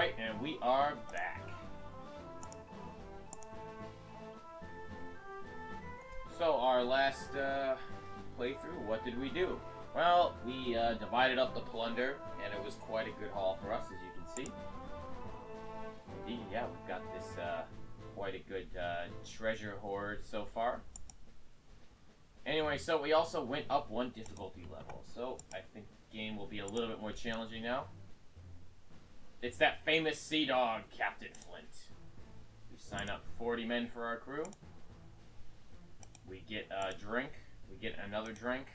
Alright, and we are back. So, our last playthrough, what did we do? Well, we divided up the plunder, and it was quite a good haul for us, as you can see. Indeed, yeah, we've got this quite a good treasure hoard so far. Anyway, so we also went up one difficulty level, so I think the game will be a little bit more challenging now. It's that famous sea dog, Captain Flint. We sign up 40 men for our crew. We get a drink. We get another drink.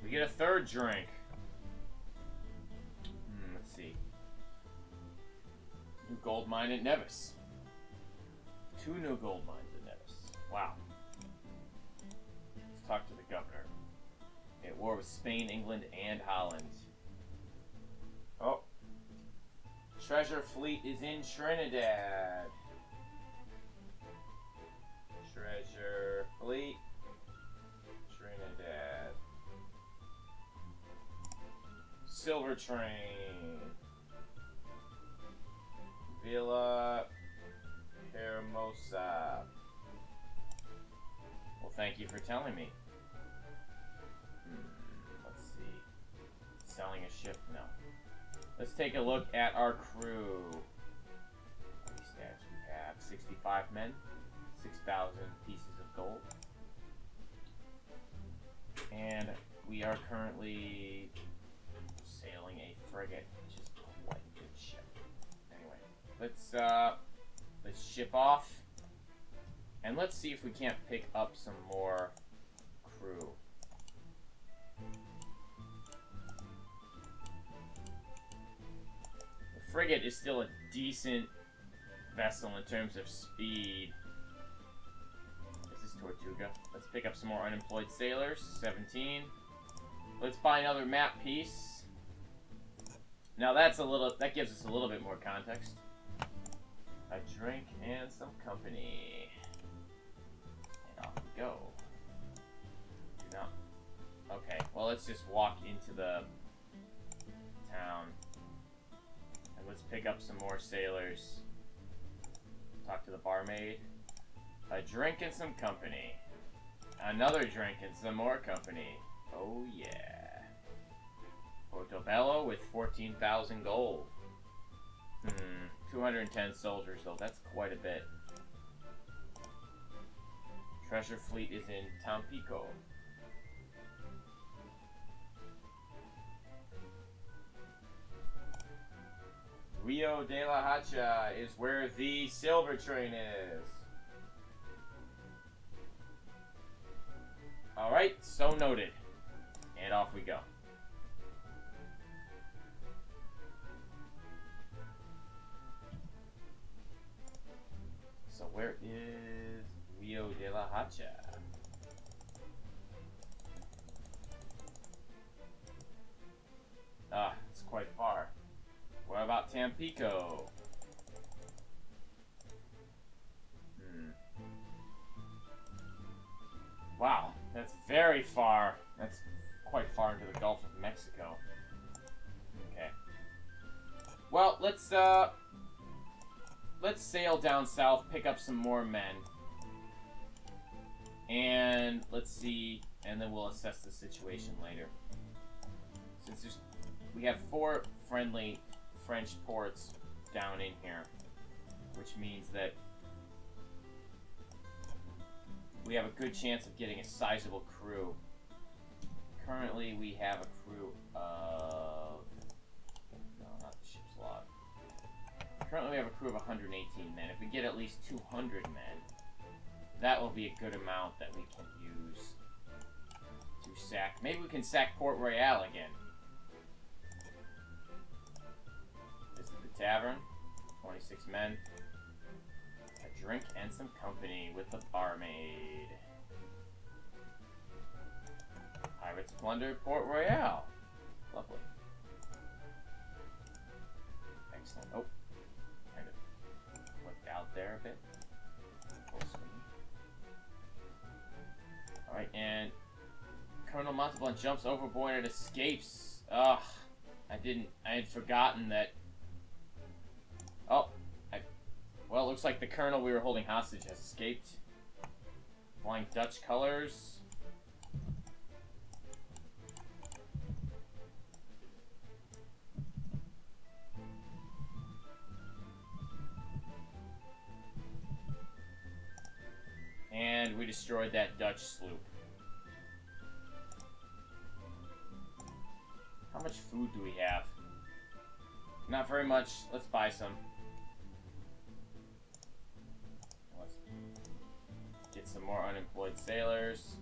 We get a third drink. Let's see. New gold mine at Nevis. 2 new gold mines at Nevis. Wow. Let's talk to the governor. At war with Spain, England, and Holland. Oh. Treasure fleet is in Trinidad. Treasure fleet. Trinidad. Silver train. Villa Hermosa. Well, thank you for telling me. Let's see. Selling a ship? No. Let's take a look at our crew. What stats we have? 65 men, 6,000 pieces of gold. And we are currently sailing a frigate, which is quite a good ship. Anyway, let's ship off. And let's see if we can't pick up some more crew. Frigate is still a decent vessel in terms of speed. This is Tortuga. Let's pick up some more unemployed sailors. 17. Let's buy another map piece. Now that gives us a little bit more context. A drink and some company. And off we go. Do not. Okay, well let's just walk into the town. Let's pick up some more sailors. Talk to the barmaid. A drink and some company. Another drink and some more company. Oh yeah. Portobello with 14,000 gold. 210 soldiers though. That's quite a bit. Treasure fleet is in Tampico. Rio de la Hacha is where the silver train is. Alright, so noted. And off we go. So where is Rio de la Hacha? Ah, it's quite far. What about Tampico? Wow, that's very far. That's quite far into the Gulf of Mexico. Okay. Well, let's sail down south, pick up some more men. And let's see, and then we'll assess the situation later. Since we have 4 friendly French ports down in here, which means that we have a good chance of getting a sizable crew. Currently, we have a crew of... No, not the ship's log. Currently, we have a crew of 118 men. If we get at least 200 men, that will be a good amount that we can use to sack. Maybe we can sack Port Royale again. This is the tavern. 26 men. A drink and some company with the barmaid. Pirates plunder Port Royale. Lovely. Excellent. Oh, kind of flipped out there a bit. Alright, and Colonel Montauban jumps overboard and escapes. Ugh. I had forgotten that. Oh, looks like the colonel we were holding hostage has escaped. Flying Dutch colors. And we destroyed that Dutch sloop. How much food do we have? Not very much. Let's buy some. Let's get some more unemployed sailors.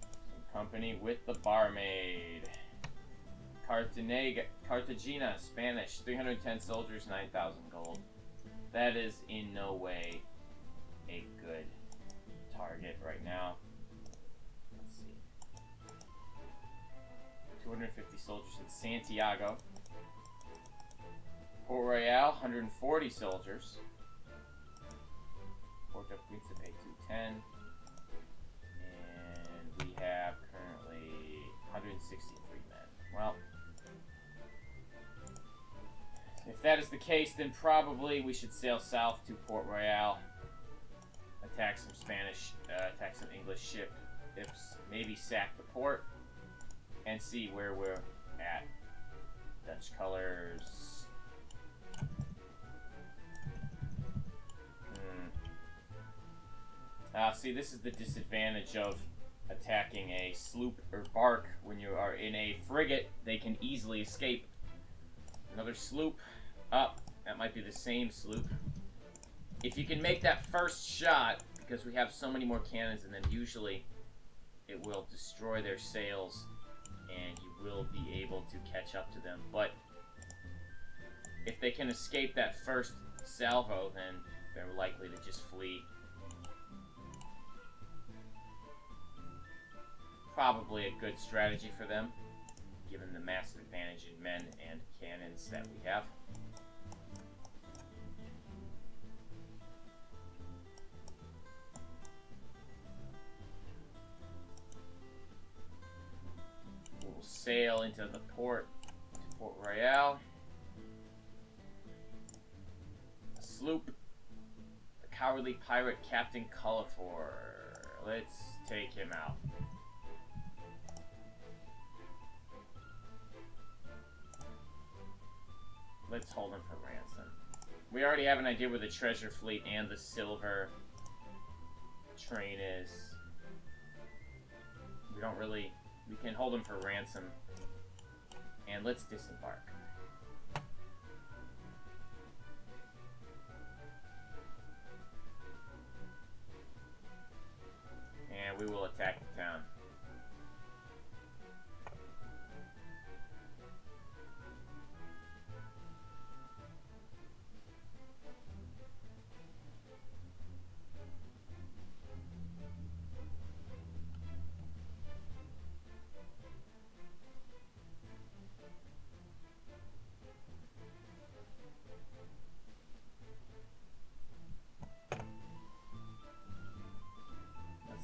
Some company with the barmaid. Cartagena, Spanish. 310 soldiers, 9,000 gold. That is in no way a good target right now. Let's see. 250 soldiers in Santiago. Port Royale, 140 soldiers. Porto, Principe, 210. And we have currently 163 men. Well, if that is the case, then probably we should sail south to Port Royale. Attack some Spanish, attack some English ships, maybe sack the port, and see where we're at. Dutch colors. See, this is the disadvantage of attacking a sloop or bark. When you are in a frigate, they can easily escape. Another sloop. Up. That might be the same sloop. If you can make that first shot, because we have so many more cannons, and then usually it will destroy their sails, and you will be able to catch up to them. But if they can escape that first salvo, then they're likely to just flee. Probably a good strategy for them, given the massive advantage in men and cannons that we have. We'll sail into the port to Port Royale. A sloop. The cowardly pirate Captain Culliford. Let's take him out. Let's hold him for ransom. We already have an idea where the treasure fleet and the silver train is. We don't really... We can hold him for ransom. And let's disembark. And we will attack the town.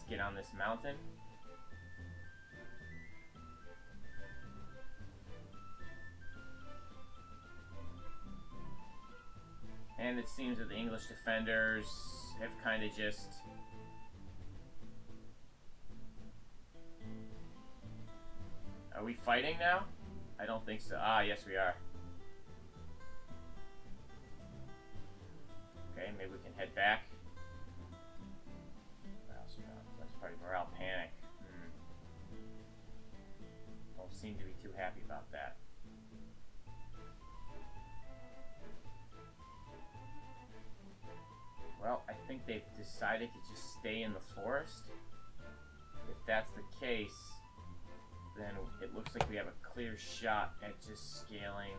Get on this mountain. And it seems that the English defenders have kind of just... Are we fighting now? I don't think so. Ah, yes we are. Okay, maybe we can head back. Morale panic. Don't seem to be too happy about that. Well, I think they've decided to just stay in the forest. If that's the case, then it looks like we have a clear shot at just scaling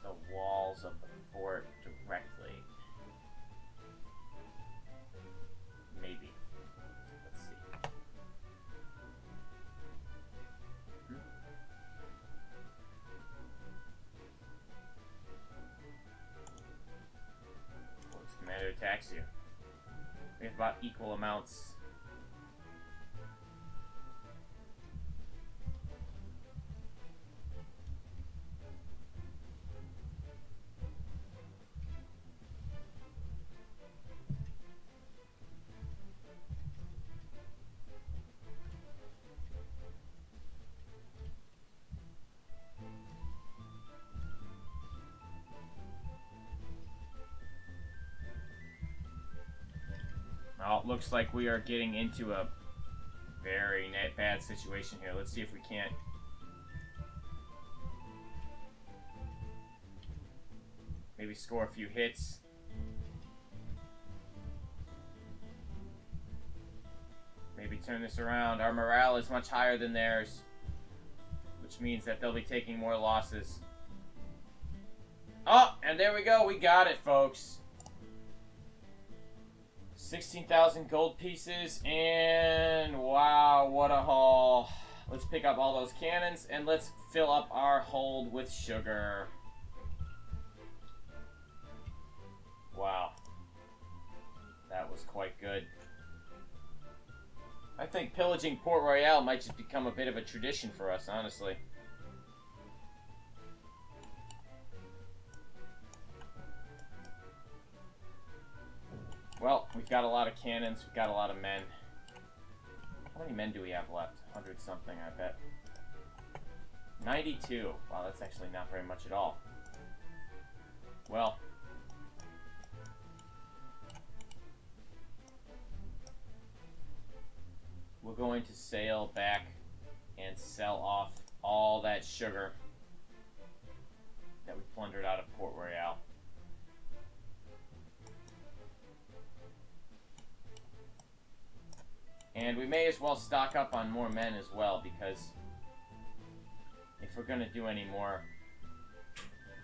the walls of the fort directly. Maybe. Let's see. Force commander attacks you. We have about equal amounts. Oh, it looks like we are getting into a very bad situation here. Let's see if we can't... maybe score a few hits. Maybe turn this around. Our morale is much higher than theirs, which means that they'll be taking more losses. Oh, and there we go. We got it, folks. 16,000 gold pieces, and wow, what a haul. Let's pick up all those cannons, and let's fill up our hold with sugar. Wow. That was quite good. I think pillaging Port Royale might just become a bit of a tradition for us, honestly. Well, we've got a lot of cannons, we've got a lot of men. How many men do we have left? 100 something, I bet. 92. Wow, that's actually not very much at all. Well, we're going to sail back and sell off all that sugar that we plundered out of Port Royale. And we may as well stock up on more men as well, because if we're going to do any more,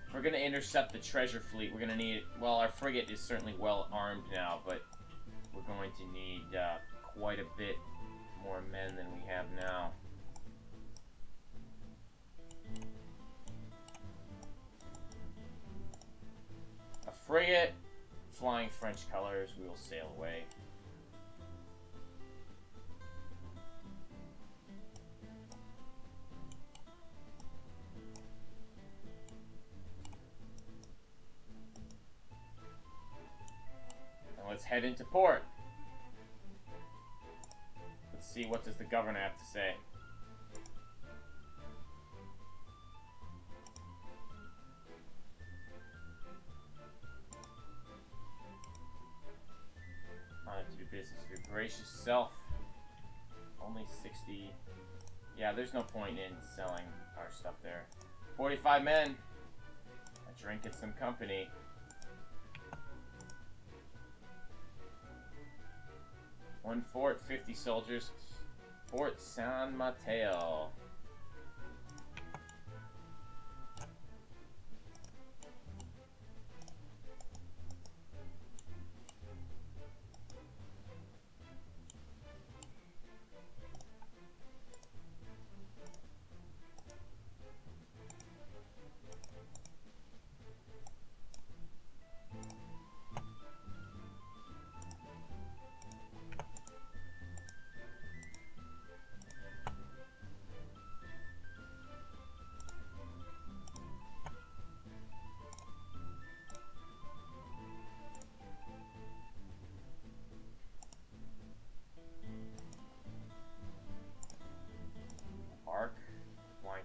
if we're going to intercept the treasure fleet, we're going to need, well, our frigate is certainly well armed now, but we're going to need quite a bit more men than we have now. A frigate, flying French colors, we will sail away. And let's head into port. Let's see, what does the governor have to say? Honored to do business with your gracious self. Only 60. Yeah, there's no point in selling our stuff there. 45 men. A drink and some company. One fort, 50 soldiers. Fort San Mateo.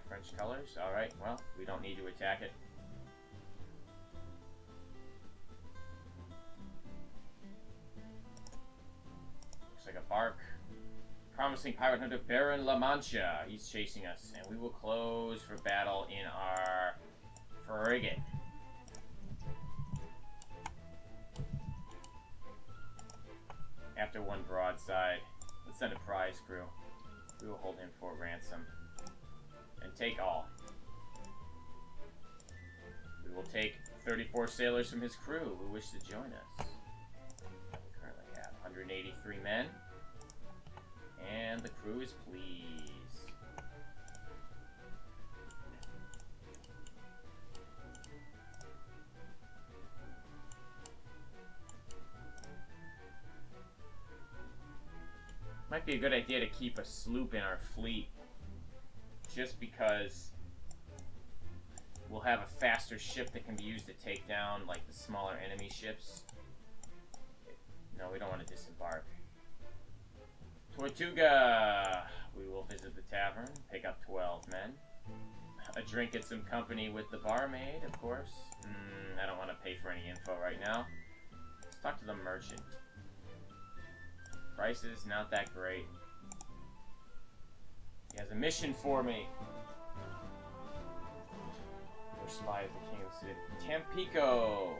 French colors. Alright, well, we don't need to attack it. Looks like a bark. Promising pirate hunter Baron La Mancha. He's chasing us, and we will close for battle in our frigate. After one broadside, let's send a prize crew. We will hold him for ransom. And take all. We will take 34 sailors from his crew who wish to join us. We currently have 183 men. And the crew is pleased. Might be a good idea to keep a sloop in our fleet, just because we'll have a faster ship that can be used to take down, like, the smaller enemy ships. No, we don't want to disembark. Tortuga! We will visit the tavern, pick up 12 men. A drink and some company with the barmaid, of course. I don't want to pay for any info right now. Let's talk to the merchant. Prices, not that great. He has a mission for me. We're spies of the King of the City. Tampico.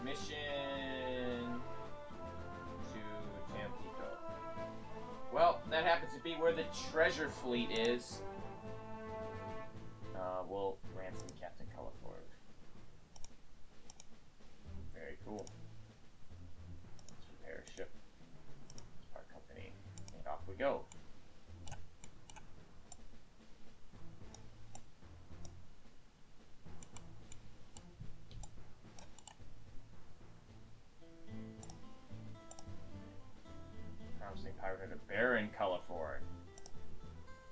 Mission to Tampico. Well, that happens to be where the treasure fleet is. We'll ransom Captain Colorford. Very cool. Let's repair a ship. Our company. And off we go. Promising pirate a Baron Colorford.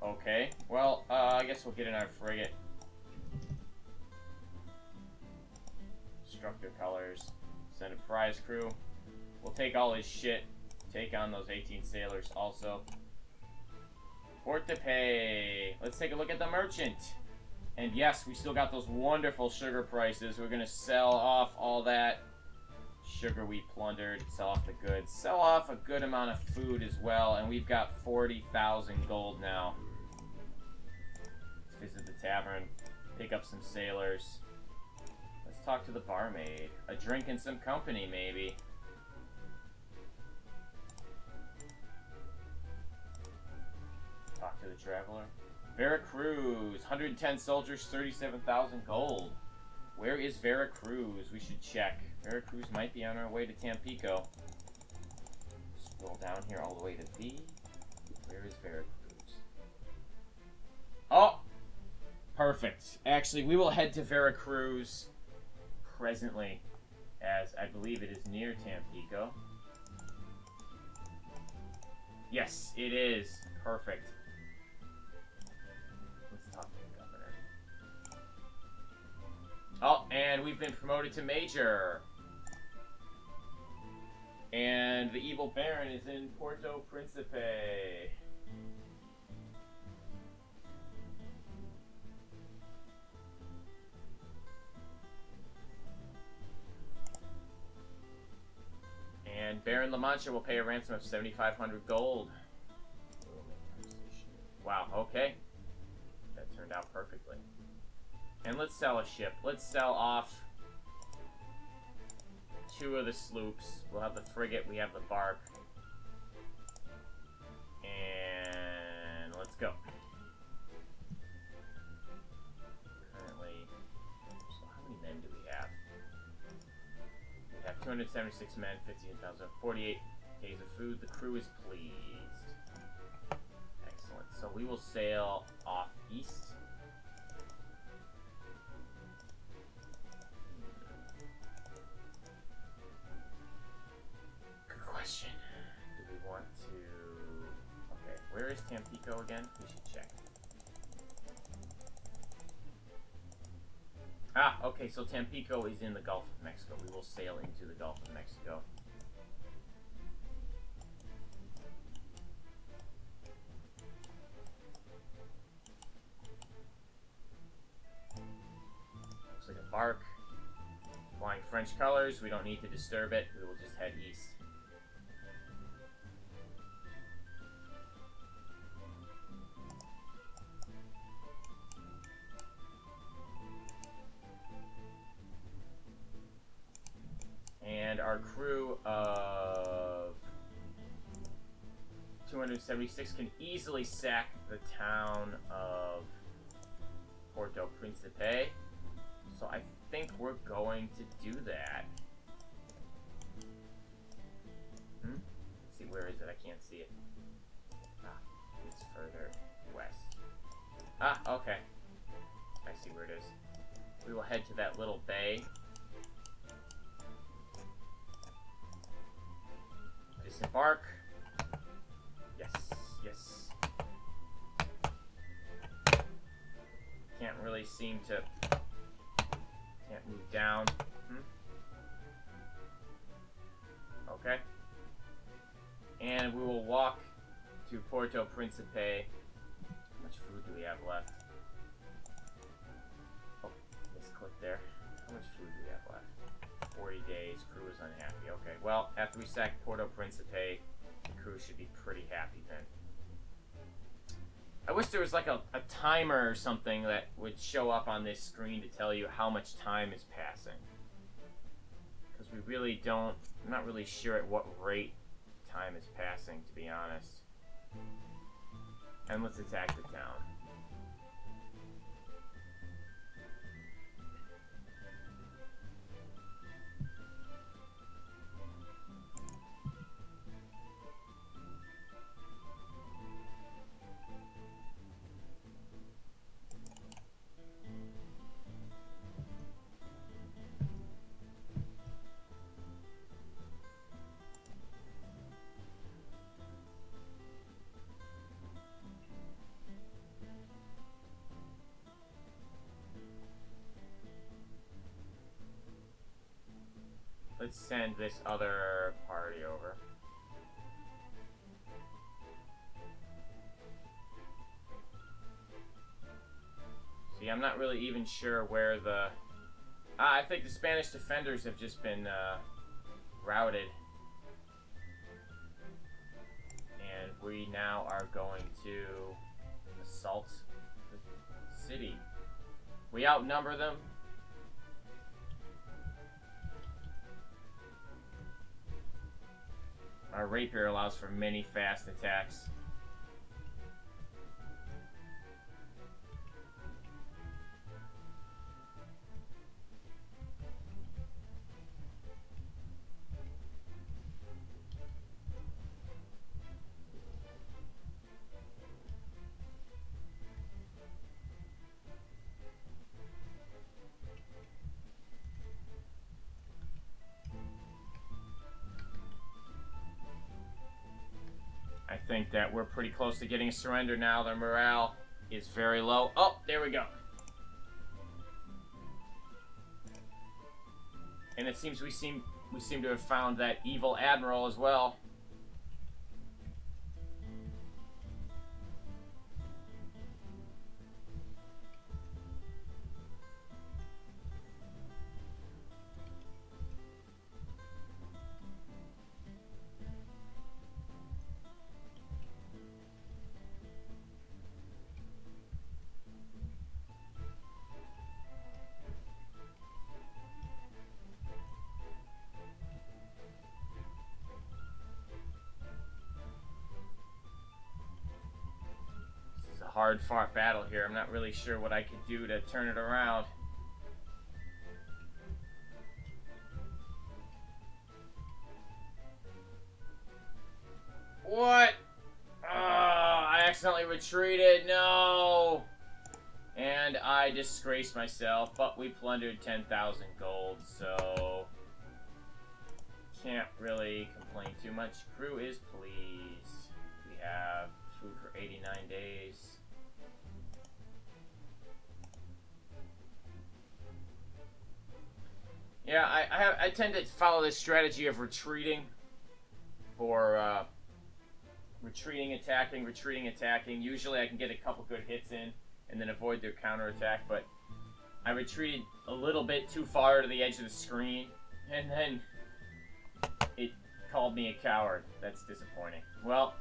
Okay, well, I guess we'll get in our frigate. Instructor colors. Send a prize crew. We'll take all his shit. Take on those 18 sailors also. Port to pay. Let's take a look at the merchant. And yes, we still got those wonderful sugar prices. We're gonna sell off all that sugar we plundered. Sell off the goods. Sell off a good amount of food as well. And we've got 40,000 gold now. Let's visit the tavern. Pick up some sailors. Let's talk to the barmaid. A drink and some company, maybe. Talk to the traveler. Veracruz. 110 soldiers, 37,000 gold. Where is Veracruz? We should check. Veracruz might be on our way to Tampico. Scroll down here all the way to B. Where is Veracruz? Oh! Perfect. Actually, we will head to Veracruz presently, as I believe it is near Tampico. Yes, it is. Perfect. Let's talk to the governor. Oh, and we've been promoted to Major. And the evil Baron is in Porto, Principe. And Baron La Mancha will pay a ransom of 7,500 gold. Wow, okay. That turned out perfectly. And let's sell a ship. Let's sell off 2 of the sloops. We'll have the frigate, we have the bark. And let's go. Currently, so how many men do we have? We have 276 men, 15,000, 48 days of food. The crew is pleased. Excellent. So we will sail off east. Good question. Do we want to... Okay, where is Tampico again? We should check. Ah, okay, so Tampico is in the Gulf of Mexico. We will sail into the Gulf of Mexico. Looks like a bark. Flying French colors. We don't need to disturb it. We will just head east. And our crew of 276 can easily sack the town of Porto Principe. So I think we're going to do that. Let's see, where is it? I can't see it. Ah, it's further west. Ah, okay. I see where it is. We will head to that little bay. Disembark. Yes, yes. Can't really seem to... Can't move down. Okay. And we will walk to Porto Principe. How much food do we have left? Oh, misclick there. How much food do we have left? 40 days. Crew is unhappy. Okay, well, after we sack Porto Principe, the crew should be pretty happy then. I wish there was like a timer or something that would show up on this screen to tell you how much time is passing. Because we really don't, I'm not really sure at what rate time is passing, to be honest. And let's attack the town. Let's send this other party over. See, I'm not really even sure where the... I think the Spanish defenders have just been routed. And we now are going to assault the city. We outnumber them. Our rapier allows for many fast attacks. I think that we're pretty close to getting a surrender now. Their morale is very low. Oh, there we go. And it seems we seem to have found that evil admiral as well. Hard-fought battle here. I'm not really sure what I could do to turn it around. What? Oh, I accidentally retreated. No! And I disgraced myself, but we plundered 10,000 gold, so can't really complain too much. Crew is pleased. We have food for 89 days. Yeah, I tend to follow this strategy of retreating for retreating, attacking. Usually I can get a couple good hits in and then avoid their counterattack, but I retreated a little bit too far to the edge of the screen, and then it called me a coward. That's disappointing. Well,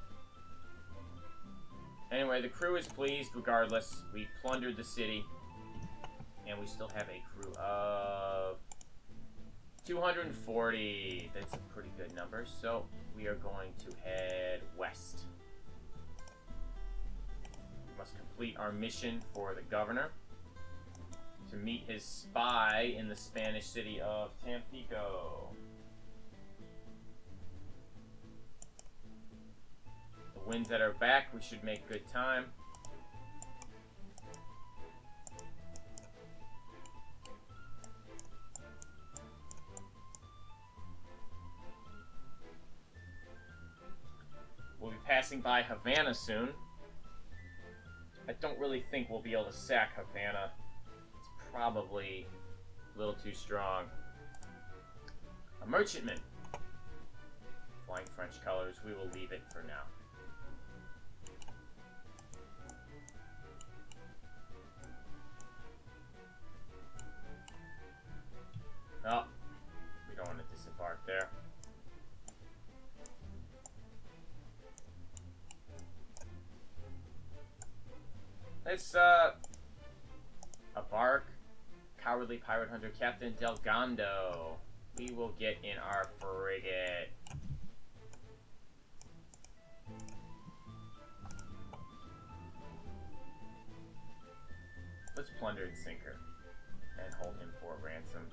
anyway, the crew is pleased regardless. We plundered the city, and we still have a crew of 240. That's a pretty good number. So we are going to head west. We must complete our mission for the governor to meet his spy in the Spanish city of Tampico. The winds at our back, we should make good time. We'll be passing by Havana soon. I don't really think we'll be able to sack Havana. It's probably a little too strong. A merchantman. Flying French colors. We will leave it for now. Oh, we don't want to disembark there. Deadly Pirate Hunter Captain Delgado. We will get in our frigate. Let's plunder and sinker and hold him for ransom.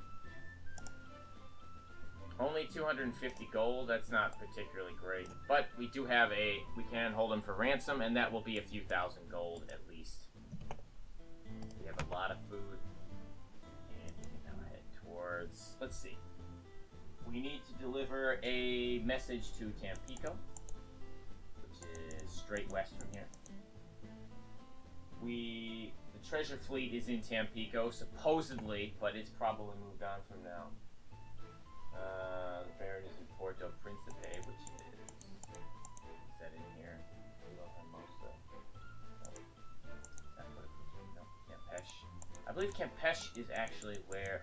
Only 250 gold, that's not particularly great. But we do have we can hold him for ransom, and that will be a few thousand gold at least. We have a lot of food. And we can now head towards, let's see. We need to deliver a message to Tampico, which is straight west from here. The treasure fleet is in Tampico, supposedly, but it's probably moved on from now. The Baron is in Porto, Principe, which is that in here? No, Campeche. I believe Campeche is actually where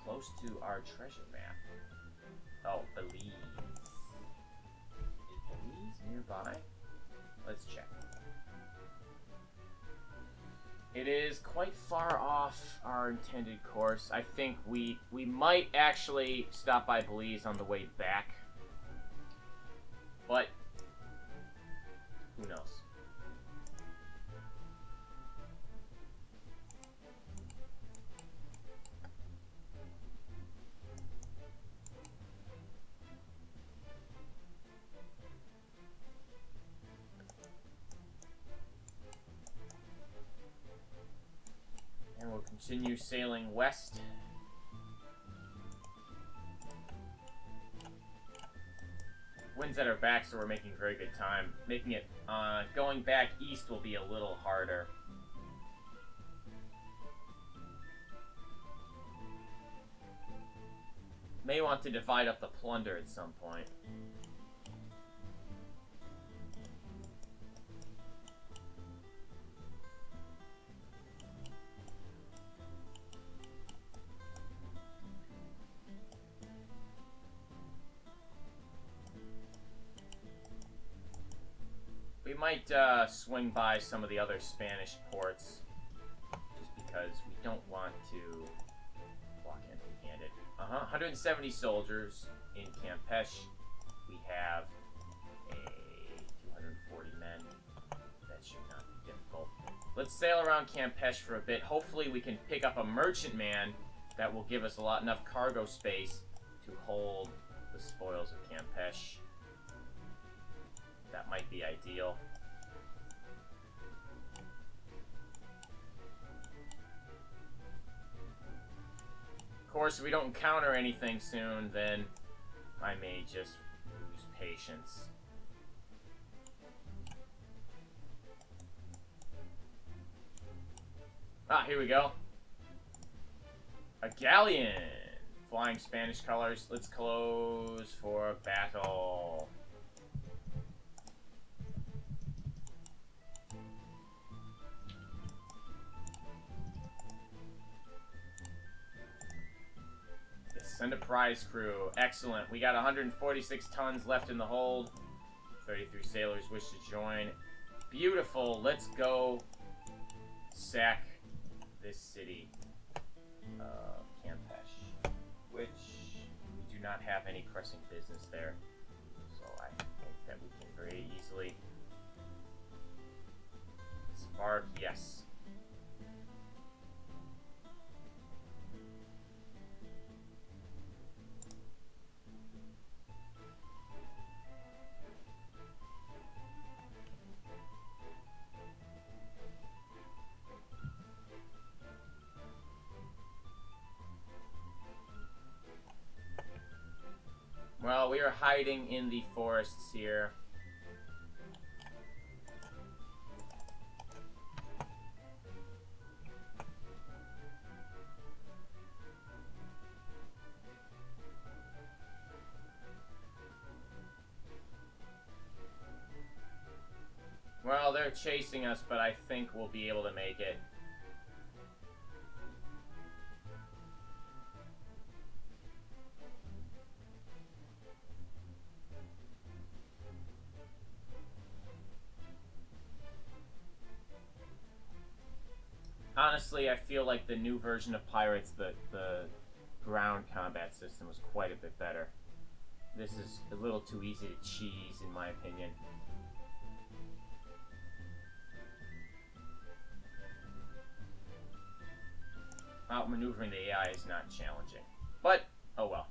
close to our treasure map. Oh, Belize. Is Belize nearby? Let's check. It is quite far off our intended course. I think we might actually stop by Belize on the way back. But who knows? And we'll continue sailing west. Wind's at our back, so we're making very good time. Making it, going back east will be a little harder. May want to divide up the plunder at some point. We might swing by some of the other Spanish ports, just because we don't want to walk empty-handed. 170 soldiers in Campeche. We have 240 men. That should not be difficult. Let's sail around Campeche for a bit. Hopefully we can pick up a merchantman that will give us enough cargo space to hold the spoils of Campeche. That might be ideal. Of course, if we don't encounter anything soon, then I may just lose patience. Ah, here we go. A galleon! Flying Spanish colors. Let's close for battle. Send a prize crew. Excellent. We got 146 tons left in the hold. 33 sailors wish to join. Beautiful. Let's go sack this city of Campeche, which we do not have any pressing business there. So I think that we can very easily spark. Yes. Well, we are hiding in the forests here. Well, they're chasing us, but I think we'll be able to make it. honestly, I feel like the new version of Pirates, the ground combat system was quite a bit better. This is a little too easy to cheese, in my opinion. Outmaneuvering the AI is not challenging. But, oh well.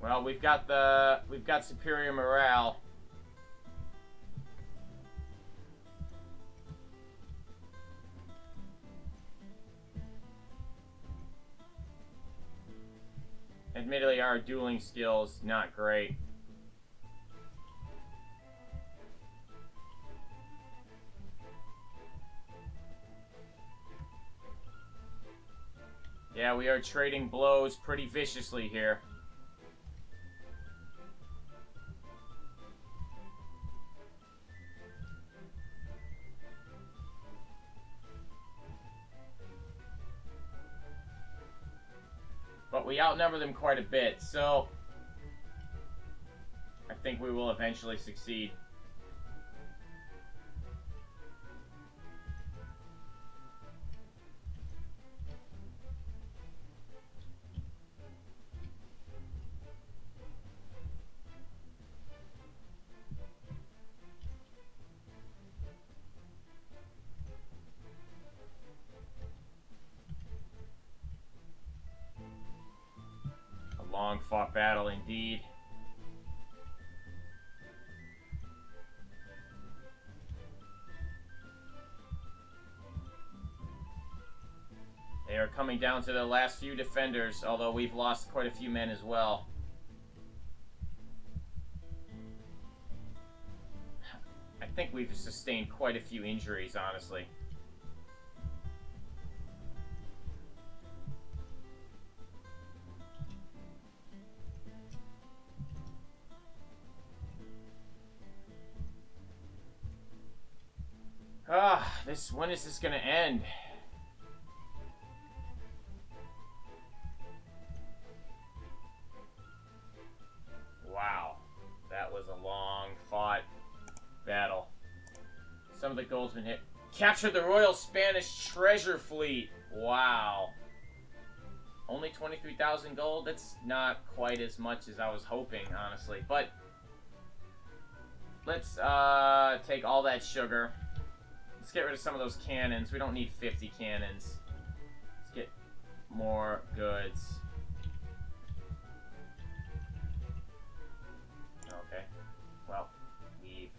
Well, we've got superior morale. Admittedly, our dueling skills not great. Yeah, we are trading blows pretty viciously here. But we outnumber them quite a bit, so I think we will eventually succeed. Long-fought battle indeed. They are coming down to the last few defenders, although we've lost quite a few men as well. I think we've sustained quite a few injuries, honestly. When is this gonna end? Wow, that was a long fought battle. Some of the gold's been hit. Captured the Royal Spanish Treasure Fleet. Wow. Only 23,000 gold? That's not quite as much as I was hoping, honestly. But let's take all that sugar. Let's get rid of some of those cannons. We don't need 50 cannons. Let's get more goods. Okay. Well, we've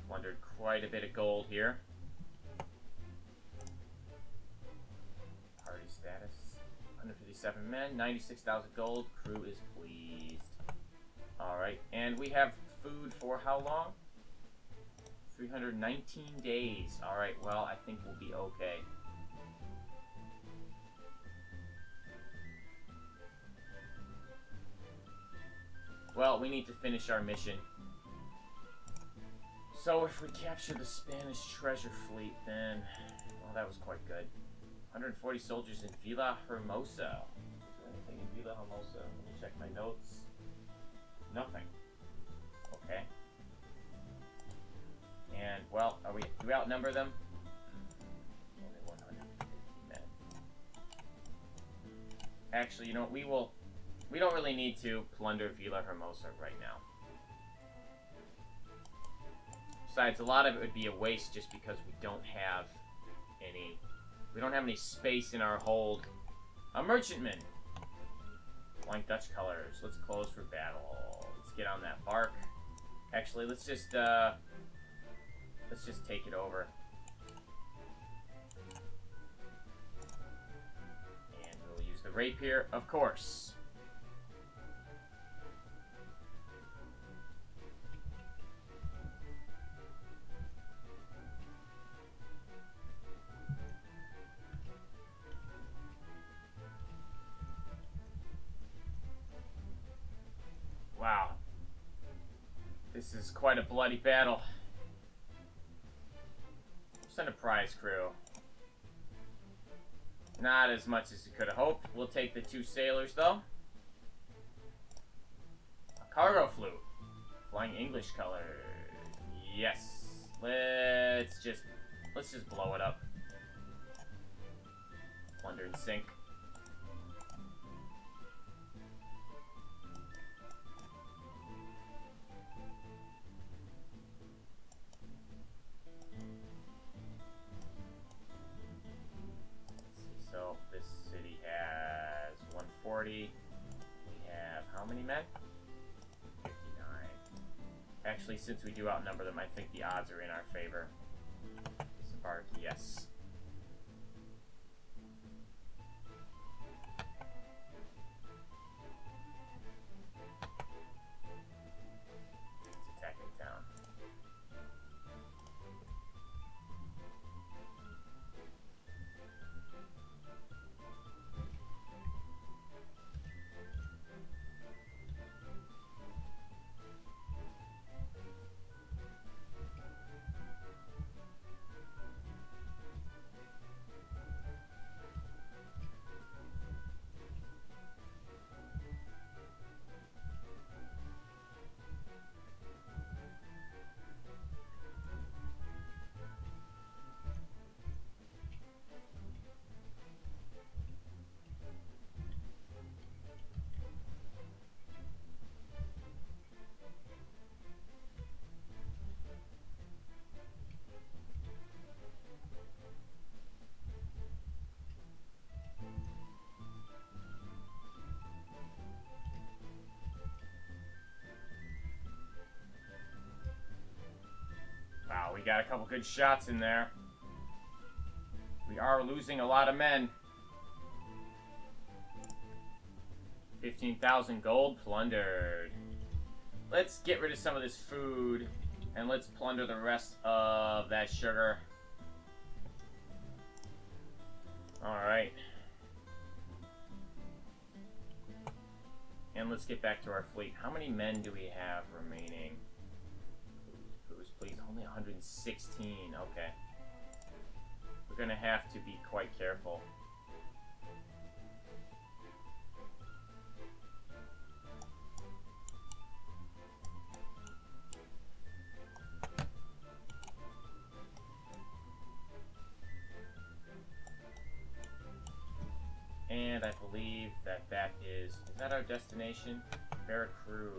plundered quite a bit of gold here. Party status. 157 men, 96,000 gold. Crew is pleased. Alright, and we have food for how long? 319 days. Alright, well, I think we'll be okay. Well, we need to finish our mission. So if we capture the Spanish treasure fleet, then... well, that was quite good. 140 soldiers in Villa Hermosa. Is there anything in Villa Hermosa? Let me check my notes. Nothing. Okay. And, well, do we outnumber them? Only 150 men. Actually, you know what, we don't really need to plunder Villa Hermosa right now. Besides, a lot of it would be a waste just because we don't have any space in our hold. A merchantman! Flying Dutch colors. Let's close for battle. Let's get on that bark. Actually, let's just take it over. And we'll use the rapier, of course. Wow. This is quite a bloody battle. Send a prize crew. Not as much as you could have hoped. We'll take the 2 sailors, though. A cargo flute. Flying English color. Yes. Let's just blow it up. Plunder and sink. So this city has 140. We have how many men? 59. Actually, since we do outnumber them, I think the odds are in our favor. Disembark, yes. Let's attack the town. Wow, we got a couple good shots in there. We are losing a lot of men. 15,000 gold plundered. Let's get rid of some of this food, and let's plunder the rest of that sugar. Alright. And let's get back to our fleet. How many men do we have remaining? Please, only 116. Okay. We're gonna have to be quite careful. And I believe that is that our destination? Veracruz.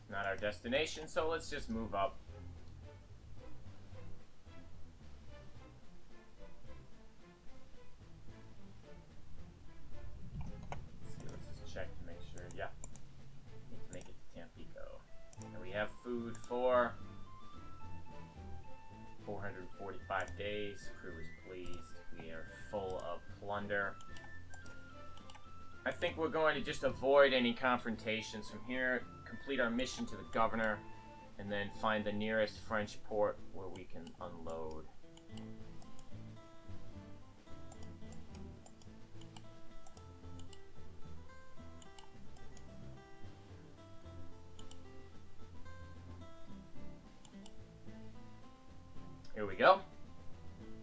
Not our destination, so let's just move up. Let's just check to make sure. Yeah, need to make it to Tampico. And we have food for 445 days. Crew is pleased. We are full of plunder. I think we're going to just avoid any confrontations from here, complete our mission to the governor, and then find the nearest French port where we can unload. Here we go.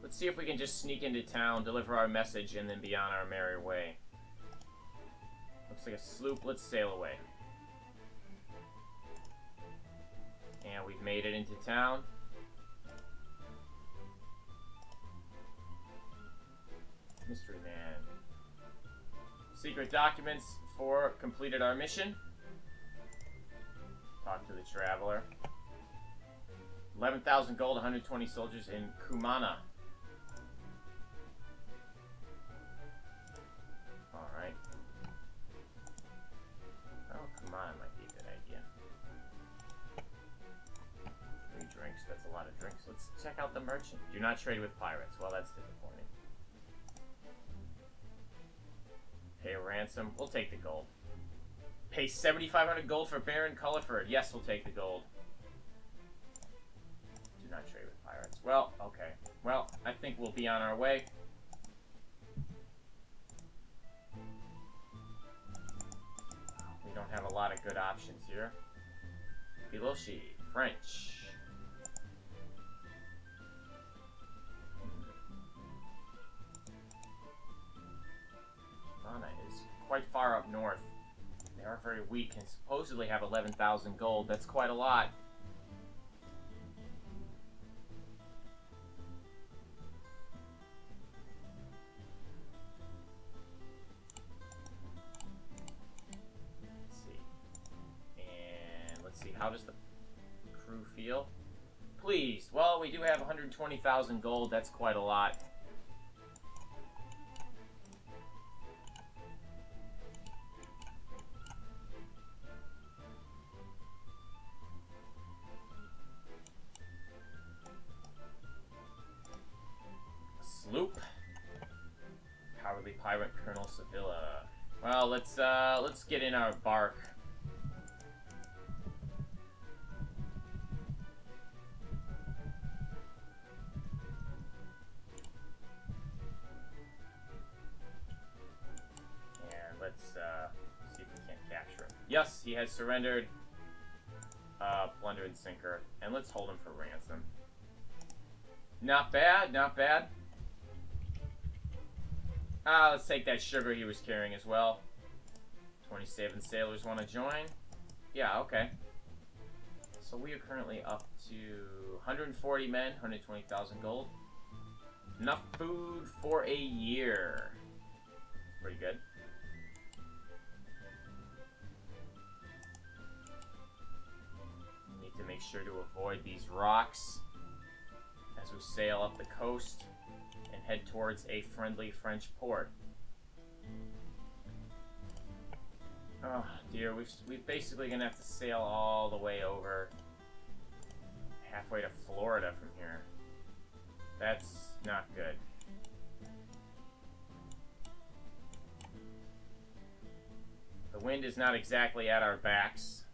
Let's see if we can just sneak into town, deliver our message, and then be on our merry way. Looks like a sloop. Let's sail away. And we've made it into town. Mystery man. Secret documents for completed our mission. Talk to the traveler. 11,000 gold, 120 soldiers in Cumana. not trade with pirates. Well, that's disappointing. Pay a ransom. We'll take the gold. Pay 7,500 gold for Baron Culliford. Yes, we'll take the gold. Do not trade with pirates. Well, okay. Well, I think we'll be on our way. We don't have a lot of good options here. Biloshi, French. Havana is quite far up north. They are very weak and supposedly have 11,000 gold. That's quite a lot. Let's see. And let's see, how does the crew feel? Pleased. Well, we do have 120,000 gold. That's quite a lot. Sloop. Cowardly pirate Colonel Sevilla. Well, let's get in our bark. And let's see if we can't capture him. Yes, he has surrendered. Plunder and sinker. And let's hold him for ransom. Not bad, not bad. Let's take that sugar he was carrying as well. 27 sailors want to join? Yeah, okay. So we are currently up to 140 men, 120,000 gold. Enough food for a year. Pretty good. We need to make sure to avoid these rocks as we sail up the coast and head towards a friendly French port. Oh dear, we're basically gonna have to sail all the way over halfway to Florida from here. That's not good. The wind is not exactly at our backs.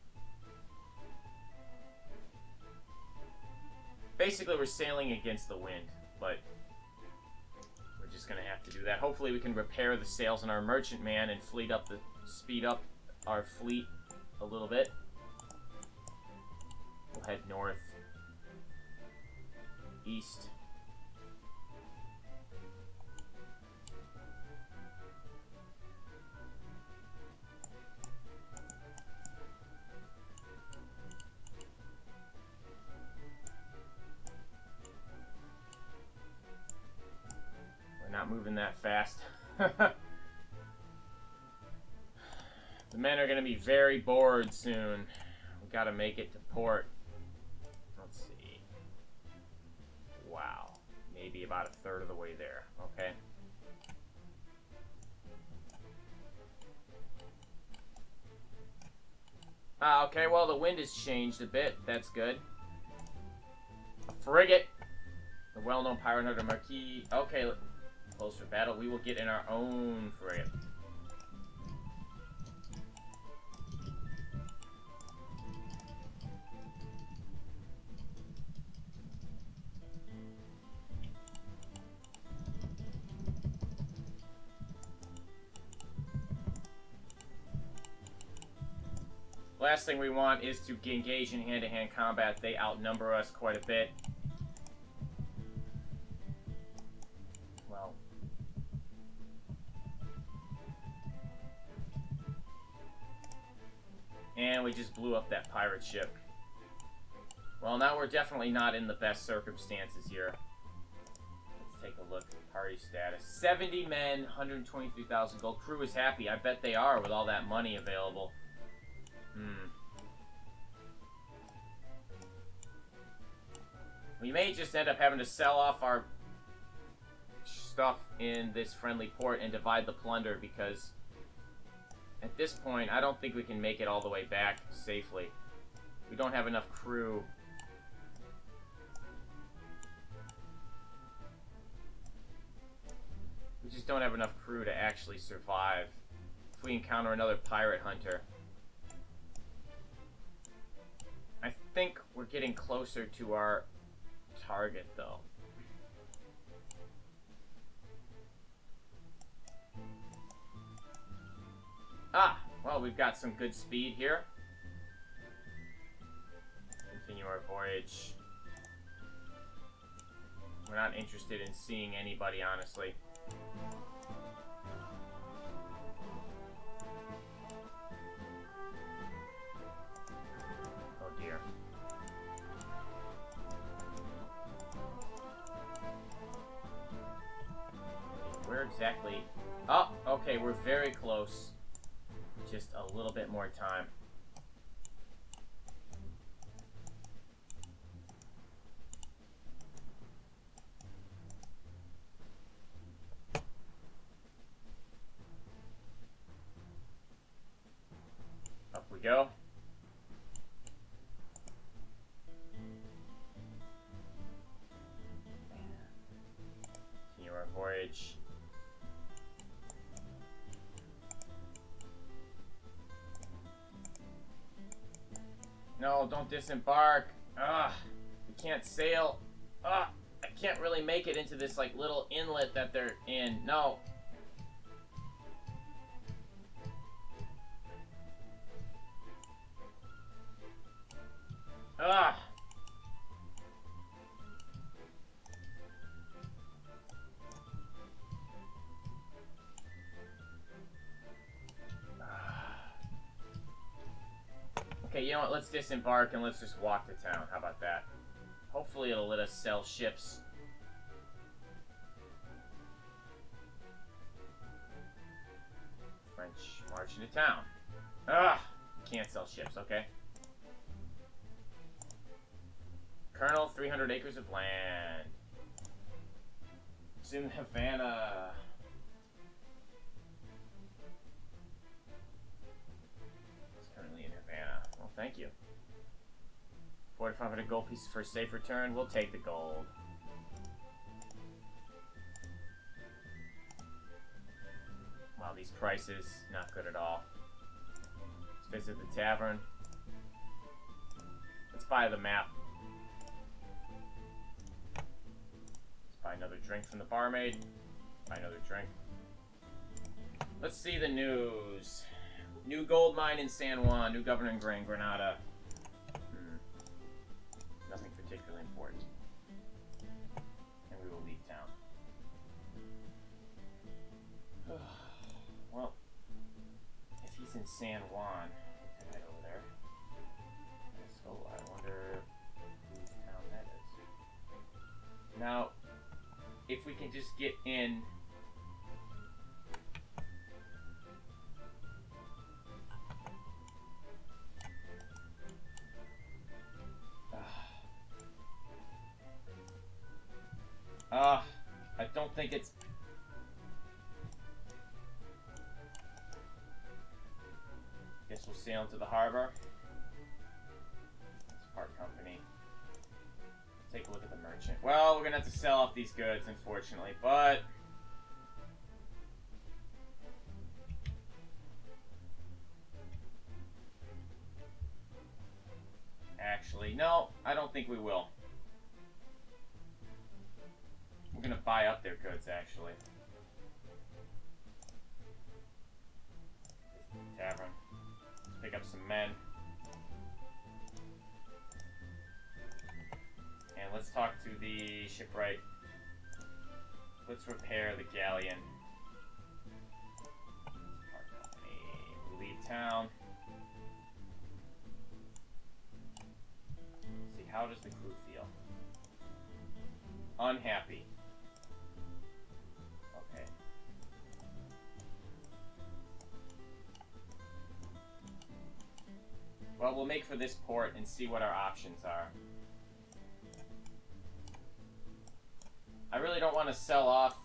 Basically, we're sailing against the wind, but we're just gonna have to do that. Hopefully we can repair the sails on our merchantman and speed up our fleet a little bit. We'll head north, east. Not moving that fast. The men are going to be very bored soon. We got to make it to port. Let's see. Wow. Maybe about a third of the way there. Okay. Okay, well, the wind has changed a bit. That's good. A frigate. The well-known pirate hunter Marquis. Okay, close for battle. We will get in our own frigate. Last thing we want is to engage in hand-to-hand combat. They outnumber us quite a bit. Well, and we just blew up that pirate ship. Well, now we're definitely not in the best circumstances here. Let's take a look at party status. 70 men, 123,000 gold. Crew is happy. I bet they are with all that money available. We may just end up having to sell off our stuff in this friendly port and divide the plunder, because at this point, I don't think we can make it all the way back safely. We don't have enough crew. We just don't have enough crew to actually survive if we encounter another pirate hunter. I think we're getting closer to our target, though. Ah! Well, we've got some good speed here. Continue our voyage. We're not interested in seeing anybody, honestly. Oh dear. Where exactly? Oh, okay, we're very close. Just a little bit more time. Up we go. Continue our voyage. No, don't disembark. Ugh, we can't sail. Ugh, I can't really make it into this like little inlet that they're in. No. Ugh. Okay, you know what? Let's disembark and let's just walk to town. How about that? Hopefully it'll let us sell ships. French march into town. Ah, can't sell ships, okay. Colonel, 300 acres of land. It's in Havana. It's currently in Havana. Well, thank you. 4,500 gold pieces for a safe return. We'll take the gold. Wow, these prices, not good at all. Let's visit the tavern. Let's buy the map. Let's buy another drink from the barmaid. Buy another drink. Let's see the news. New gold mine in San Juan. New governor in Gran Granada. Nothing particularly important. And we will leave town. Well, if he's in San Juan, we can head over there. So I wonder whose town that is. Now, if we can just get in. I don't think it's... Guess we'll sail into the harbor. It's part company. Take a look at the merchant. Well, we're gonna have to sell off these goods, unfortunately, but... Actually, no, I don't think we will. We're gonna buy up their goods, actually. Tavern. Let's pick up some men. And let's talk to the shipwright. Let's repair the galleon. Our company. We leave town. Let's see, how does the crew feel? Unhappy. Okay. Well, we'll make for this port and see what our options are. I really don't want to sell off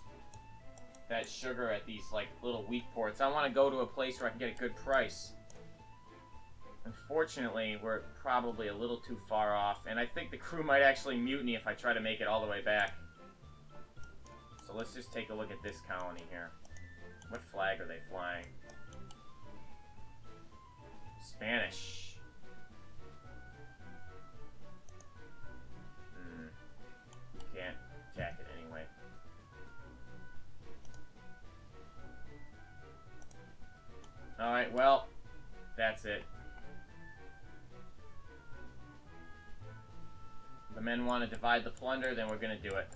that sugar at these, like, little weak ports. I want to go to a place where I can get a good price. Unfortunately, we're probably a little too far off, and I think the crew might actually mutiny if I try to make it all the way back. So So let's just take a look at this colony here. What flag are they flying? Spanish. Can't attack it anyway. Alright, well, that's it. The men want to divide the plunder, then we're going to do it.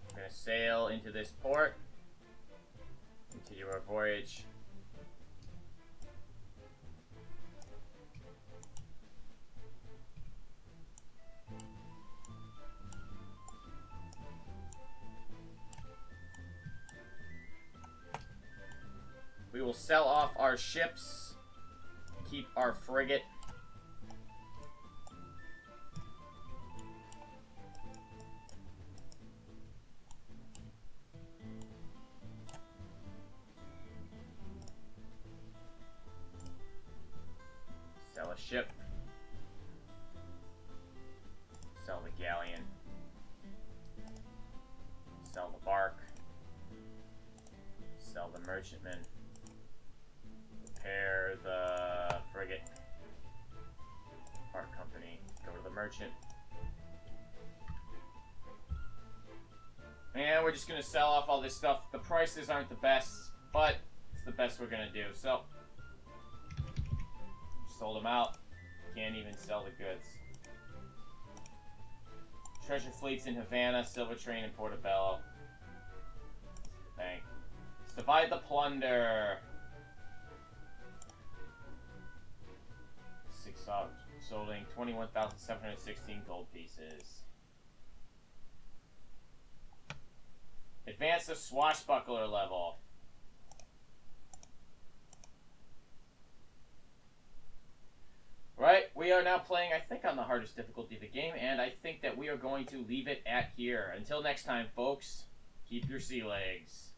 We're going to sail into this port. Continue our voyage. We will sell off our ships, keep our frigate. Sell a ship. Sell the galleon. Sell the bark. Sell the merchantman. Repair the frigate. Part company. Go to the merchant. And we're just going to sell off all this stuff. The prices aren't the best, but it's the best we're going to do. So, sold them out. Can't even sell the goods. Treasure fleets in Havana, silver train in Portobello. Bank. Let's divide the plunder. Solding 21,716 gold pieces. Advance the swashbuckler level. Right, we are now playing, I think, on the hardest difficulty of the game, and I think that we are going to leave it at here. Until next time, folks, keep your sea legs.